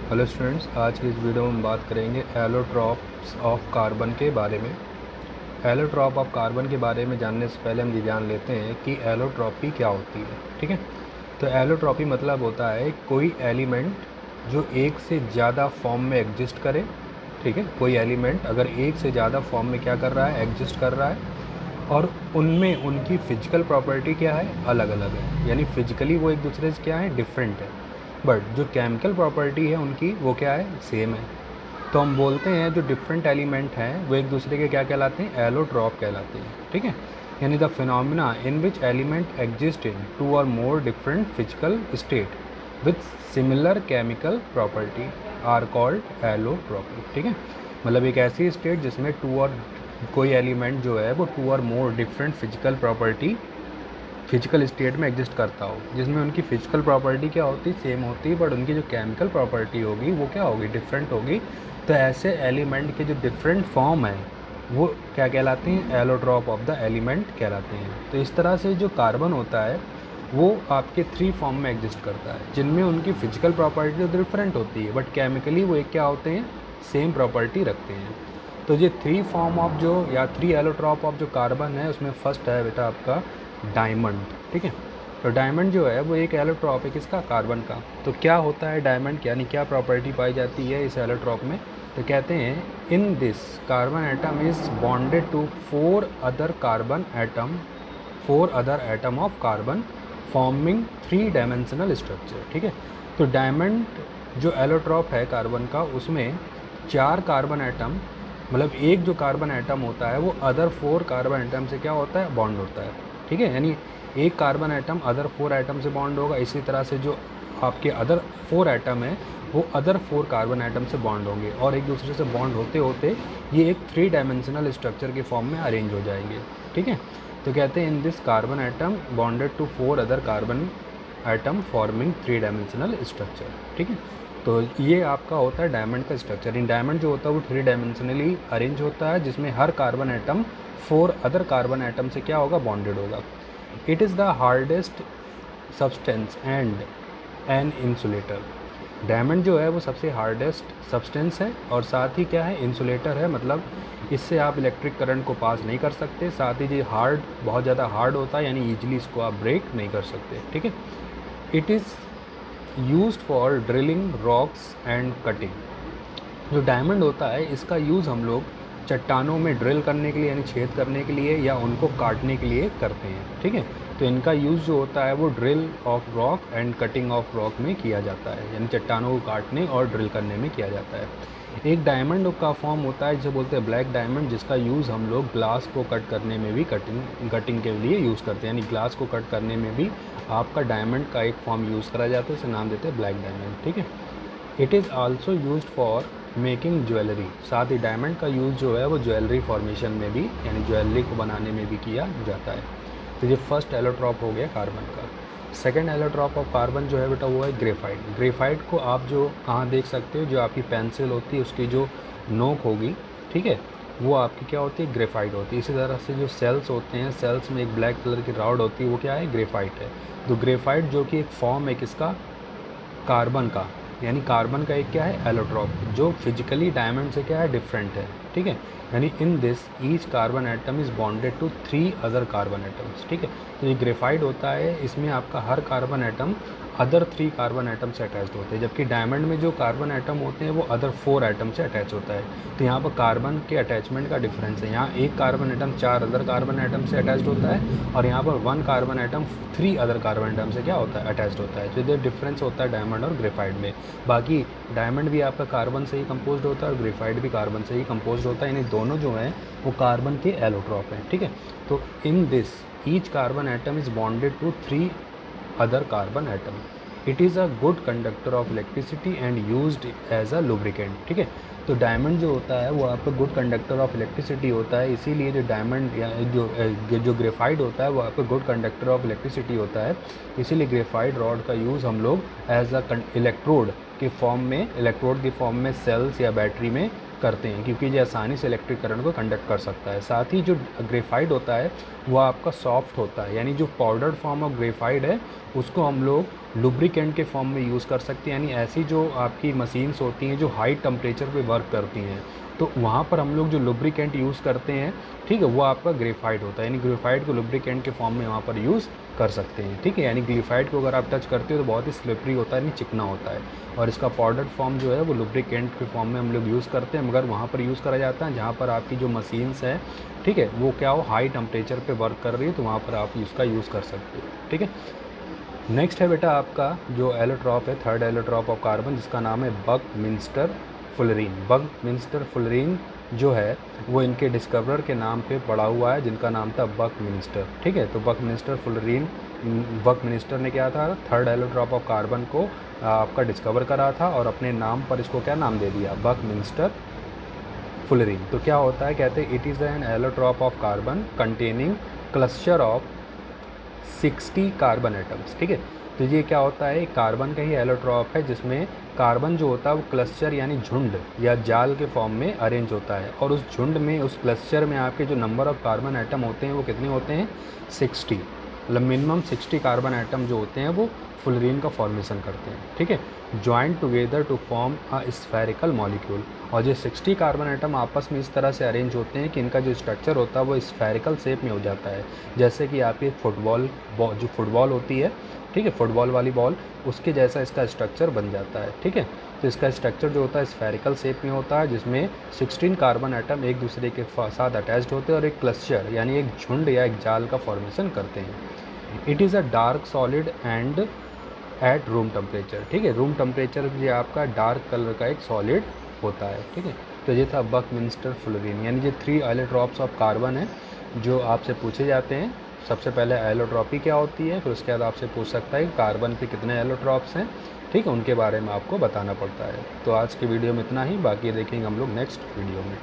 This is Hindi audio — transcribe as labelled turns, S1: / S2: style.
S1: हेलो स्टूडेंट्स, आज की इस वीडियो में हम बात करेंगे एलोट्रॉप्स ऑफ कार्बन के बारे में। एलोट्रॉप ऑफ कार्बन के बारे में जानने से पहले हम ये जान लेते हैं कि एलोट्रॉपी क्या होती है। ठीक है, तो एलोट्रॉपी मतलब होता है कोई एलिमेंट जो एक से ज़्यादा फॉर्म में एग्जिस्ट करे। ठीक है, कोई एलिमेंट अगर एक से ज़्यादा फॉर्म में क्या कर रहा है, एग्जिस्ट कर रहा है, और उनमें उनकी फ़िज़िकल प्रॉपर्टी क्या है, अलग अलग है। यानी फ़िज़िकली वो एक दूसरे से क्या है, डिफरेंट है, बट जो केमिकल प्रॉपर्टी है उनकी वो क्या है, सेम है। तो हम बोलते हैं जो डिफरेंट एलिमेंट हैं वो एक दूसरे के क्या कहलाते हैं, एलोट्रॉप कहलाते हैं। ठीक है, यानी the phenomena in which element exist in two और more different physical state with similar chemical property are called allotropy. ठीक है, मतलब एक ऐसी स्टेट जिसमें टू और कोई एलिमेंट जो है वो टू और मोर डिफरेंट फिजिकल स्टेट में एग्जिस्ट करता हो, जिसमें उनकी फिजिकल प्रॉपर्टी क्या होती, सेम होती, बट उनकी जो केमिकल प्रॉपर्टी होगी वो क्या होगी, डिफरेंट होगी। तो ऐसे एलिमेंट के जो डिफरेंट फॉर्म है वो क्या कहलाते हैं, एलोट्रॉप ऑफ द एलिमेंट कहलाते हैं। तो इस तरह से जो कार्बन होता है वो आपके 3 फॉर्म में एग्जिस्ट करता है, जिनमें उनकी फिजिकल प्रॉपर्टी तो डिफरेंट होती है, बट केमिकली वो एक क्या होते हैं, सेम प्रॉपर्टी रखते हैं। तो ये 3 फॉर्म ऑफ जो या 3 एलोट्रॉप ऑफ जो कार्बन है उसमें फर्स्ट है बेटा आपका डायमंड। ठीक है, तो डायमंड जो है वो एक एलोट्रॉप है किसका, कार्बन का। तो क्या होता है डायमंड, यानी क्या प्रॉपर्टी पाई जाती है इस एलोट्रॉप में, तो कहते हैं in this carbon atom is bonded to 4 other atom of carbon forming 3 dimensional structure. ठीक है, तो डायमंड जो एलोट्रॉप है कार्बन का उसमें 4 कार्बन एटम, मतलब एक जो कार्बन एटम होता है वो अदर 4 कार्बन एटम से क्या होता है, बॉन्ड होता है। ठीक है, यानी एक कार्बन एटम अदर 4 एटम से बॉन्ड होगा, इसी तरह से जो आपके अदर 4 एटम है वो अदर 4 कार्बन एटम से बॉन्ड होंगे, और एक दूसरे से बॉन्ड होते होते ये एक 3 डायमेंशनल स्ट्रक्चर के फॉर्म में अरेंज हो जाएंगे। ठीक है, तो कहते हैं in this carbon atom bonded to 4 other carbon atom forming 3 dimensional structure. ठीक है, तो ये आपका होता है डायमंड का स्ट्रक्चर। इन डायमंड जो होता है वो 3 डायमेंशनली अरेंज होता है, जिसमें हर carbon atom 4 other carbon atom से क्या होगा, बॉन्डेड होगा। It is the hardest substance and an insulator. Diamond जो है वो सबसे हार्डेस्ट सब्सटेंस है और साथ ही क्या है, इंसुलेटर है, मतलब इससे आप इलेक्ट्रिक करंट को पास नहीं कर सकते। साथ ही ये हार्ड, बहुत ज़्यादा हार्ड होता है, यानी ईजिली इसको आप ब्रेक नहीं कर सकते। ठीक है, it is used for drilling rocks and cutting. जो डायमंड होता है इसका यूज़ हम लोग चट्टानों में ड्रिल करने के लिए, यानी छेद करने के लिए, या उनको काटने के लिए करते हैं। ठीक है, तो इनका यूज़ जो होता है वो drill of rock and cutting of rock में किया जाता है, यानी चट्टानों को काटने और ड्रिल करने में किया जाता है। एक डायमंड का फॉर्म होता है जिसे बोलते हैं ब्लैक डायमंड, जिसका यूज़ हम लोग ग्लास को कट करने में भी कटिंग के लिए यूज़ करते हैं, यानी ग्लास को कट करने में भी आपका डायमंड का एक फॉर्म यूज़ करा जाता है, उसे नाम देते हैं ब्लैक डायमंड। ठीक है, it is also used for making jewellery. साथ ही डायमंड का यूज़ जो है वो ज्वेलरी फॉर्मेशन में भी, यानी ज्वेलरी को बनाने में भी किया जाता है। तो ये फर्स्ट एलोट्रॉप हो गया कार्बन का। सेकेंड एलोट्रॉप ऑफ कार्बन जो है बेटा वो है ग्रेफाइट। ग्रेफाइट को आप जो कहाँ देख सकते हो, जो आपकी पेंसिल होती है उसकी जो नोक होगी, ठीक है, वो आपकी क्या होती है, ग्रेफाइट होती है। इसी तरह से जो सेल्स होते हैं, सेल्स में एक ब्लैक कलर की रॉड होती है, वो क्या है, ग्रेफाइट है। तो ग्रेफाइट जो कि एक फॉर्म है किसका, कार्बन का, यानी कार्बन का एक क्या है, एलोट्रॉप, जो फिजिकली डायमंड से क्या है, डिफरेंट है। ठीक है, यानी in this each carbon atom is bonded to 3 other carbon atoms. ठीक है, तो ये ग्रेफाइट होता है, इसमें आपका हर carbon atom other 3 carbon atom से अटैच्ड होते हैं, जबकि डायमंड में जो कार्बन एटम होते हैं वो अदर 4 एटम से अटैच होता है। तो यहाँ पर कार्बन के अटैचमेंट का डिफरेंस है, यहाँ एक carbon atom 4 other carbon atom से अटैच्ड होता है, और यहाँ पर 1 carbon atom 3 other carbon atom से क्या होता है, अटैच्ड होता है। तो ये डिफरेंस होता है डायमंड और ग्रेफाइट में। बाकी डायमंड भी आपका कार्बन से ही कंपोज्ड होता है और ग्रेफाइट भी कार्बन से ही कंपोज्ड होता है, यानी दोनों जो हैं वो कार्बन के एलोट्रॉप हैं। ठीक है, तो in this each carbon atom is bonded to 3 other carbon atom. It is a good conductor of electricity and used as a lubricant. ठीक है, तो डायमंड जो होता है वो आपका गुड कंडक्टर ऑफ इलेक्ट्रिसिटी होता है, इसीलिए जो डायमंड या जो ग्रेफाइट होता है वो आपका गुड कंडक्टर ऑफ इलेक्ट्रिसिटी होता है, इसीलिए ग्रेफाइट रॉड का यूज़ हम लोग एज अ इलेक्ट्रोड के फॉर्म में, इलेक्ट्रोड के फॉर्म में सेल्स या बैटरी में करते हैं, क्योंकि ये आसानी से इलेक्ट्रिक करंट को कंडक्ट कर सकता है। साथ ही जो ग्रेफाइट होता है वो आपका सॉफ्ट होता है, यानी जो पाउडर्ड फॉर्म ऑफ ग्रेफाइट है उसको हम लोग लुब्रिकेंट के फॉर्म में यूज़ कर सकते हैं। यानी ऐसी जो आपकी मशीन्स होती हैं जो हाई टेम्परेचर पे वर्क करती हैं, तो वहाँ पर हम लोग जो लुब्रिकेंट यूज़ करते हैं, ठीक है, वो आपका ग्रेफाइट होता है। यानी ग्रेफाइट को लुब्रिकेंट के फॉर्म में वहाँ पर यूज़ कर सकते हैं, ठीक है। यानी ग्रेफाइट को अगर आप टच करते हो तो बहुत ही स्लिपरी होता है, नहीं चिकना होता है, और इसका पाउडर्ड फॉर्म जो है वो लुब्रिकेंट के फॉर्म में हम लोग यूज़ करते हैं, मगर वहाँ पर यूज़ करा जाता है जहाँ पर आपकी जो मशीन्स है, ठीक है, वो क्या हो हाई टेम्परेचर पे वर्क कर रही है, तो वहाँ पर आप इसका यूज़ कर सकते हो, ठीक है। नेक्स्ट है बेटा आपका जो एलोट्रॉप है, थर्ड एलोट्रॉप ऑफ कार्बन, जिसका नाम है बकमिंस्टर फुलरीन। बकमिंस्टर-फुलरीन जो है वो इनके डिस्कवरर के नाम पे पड़ा हुआ है, जिनका नाम था बकमिंस्टर, ठीक है। तो बकमिंस्टर-फुलरीन, बकमिंस्टर ने क्या था, थर्ड एलोट्रॉप ऑफ कार्बन को आपका डिस्कवर करा था और अपने नाम पर इसको क्या नाम दे दिया, बकमिंस्टर फुलरीन। तो क्या होता है, कहते हैं it is an allotrope of carbon containing cluster of 60 carbon atoms, ठीक है। तो ये क्या होता है, कार्बन का ही एलोट्रॉप है जिसमें कार्बन जो होता है वो क्लस्टर यानी झुंड या जाल के फॉर्म में अरेंज होता है, और उस झुंड में, उस क्लस्टर में आपके जो नंबर ऑफ कार्बन एटम होते हैं वो कितने होते हैं, 60, मतलब मिनिमम 60 कार्बन एटम जो होते हैं वो फुलरीन का फॉर्मेशन करते हैं, ठीक है, joint together to form a spherical molecule. और ये 60 कार्बन एटम आपस में इस तरह से अरेंज होते हैं कि इनका जो स्ट्रक्चर होता है वो स्फेरिकल शेप में हो जाता है, जैसे कि आपकी फुटबॉल जो फुटबॉल होती है, ठीक है, फुटबॉल वाली बॉल, उसके जैसा इसका स्ट्रक्चर बन जाता है, ठीक है। तो इसका स्ट्रक्चर जो होता है स्फेरिकल शेप में होता है, जिसमें 16 कार्बन एटम एक दूसरे के साथ अटैच्ड होते हैं और एक क्लस्टर यानी एक झुंड या एक जाल का फॉर्मेशन करते हैं। It is a dark solid and at room temperature, ठीक है, रूम टेम्परेचर ये आपका डार्क कलर का एक सॉलिड होता है, ठीक है। तो ये था बकमिंस्टर फुलरीन, यानी ये 3 एलोट्रॉप्स ऑफ कार्बन है जो आपसे पूछे जाते हैं। सबसे पहले एलोट्रॉपी क्या होती है, फिर उसके बाद आपसे पूछ सकता है कि कार्बन पे कितने एलोट्रॉप्स हैं, ठीक है, उनके बारे में आपको बताना पड़ता है। तो आज की वीडियो में इतना ही, बाकी देखेंगे हम लोग नेक्स्ट वीडियो में।